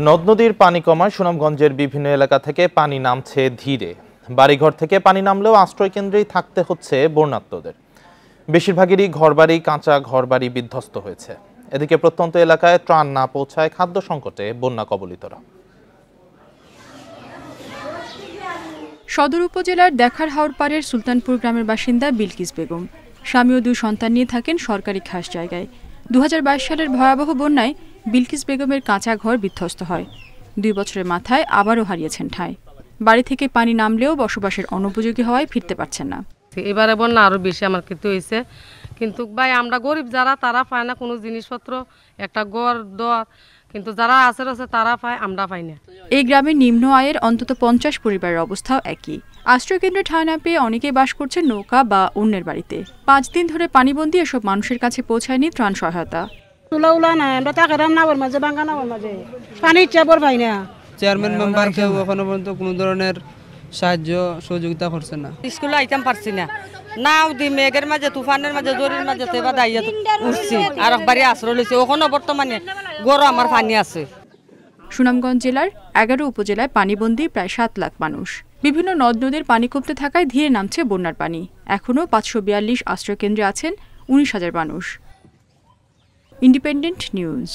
নদ নদীর পানি কমায় সুনামগঞ্জের বিভিন্ন এলাকা থেকে পানি নামছে ধীরে। বাড়িঘর থেকে পানি নামলেও আশ্রয় কেন্দ্রেই থাকতে হচ্ছে বন্যার্তদের। বেশিরভাগেরই ঘরবাড়ি, কাঁচা ঘরবাড়ি বিধ্বস্ত হয়েছে। এদিকে প্রত্যন্ত এলাকায় ত্রাণ না পৌঁছায় খাদ্য সংকটে বন্যা কবলিতরা। সদর উপজেলার দেখার হাওরপাড়ের সুলতানপুর গ্রামের বাসিন্দা বিলকিস বেগম। স্বামী ও 2 সন্তান নিয়ে থাকেন সরকারি খাস জায়গায়। 2022 সালের ভয়াবহ বন্যায় বিলকিস বেগমের কাঁচা ঘর বিধ্বস্ত হয়। 2 বছরের মাথায় আবারও হারিয়েছেন ঠাঁই। বাড়ি থেকে পানি নামলেও বসবাসের অনুপযোগী হওয়ায় ফিরতে পারছেন না। এবারে বন্যা আরো বেশি আমার ক্ষেত্রে হয়েছে, কিন্তু ভাই আমরা গরিব যারা তারা পায় না কোনো জিনিসপত্র, একটা ঘর দোয়ার, কিন্তু যারা আছে তারা পায়, আমরা পাই না। এই গ্রামের নিম্ন আয়ের অন্তত 50 পরিবারের অবস্থাও একই। আশ্রয়কেন্দ্রে ঠাঁই না পেয়ে অনেকেই বাস করছেন নৌকা বা অন্যের বাড়িতে। 5 দিন ধরে পানিবন্দী এসব মানুষের কাছে পৌঁছায়নি ত্রাণ সহায়তা। চেয়ারম্যান মেম্বার কেউ এখনো পর্যন্ত কোনো ধরনের সাহায্য সহযোগিতা করছে না। স্কুলে আইতাম পারছি না, নাও দি মেঘের মাঝে তুফানের মাঝে জরির মাঝে তেবা দাইয়া উঠছি, আর একবারই আশ্রয় লইছি। ওখানে বর্তমানে গরু আমার পানি আছে। সুনামগঞ্জ জেলার 11 উপজেলায় পানিবন্দী প্রায় 7 লাখ মানুষ। বিভিন্ন নদ নদীর পানি কমতে থাকায় ধীরে নামছে বন্যার পানি। এখনও 542 আশ্রয়কেন্দ্রে আছেন 19,000 মানুষ। Independent news.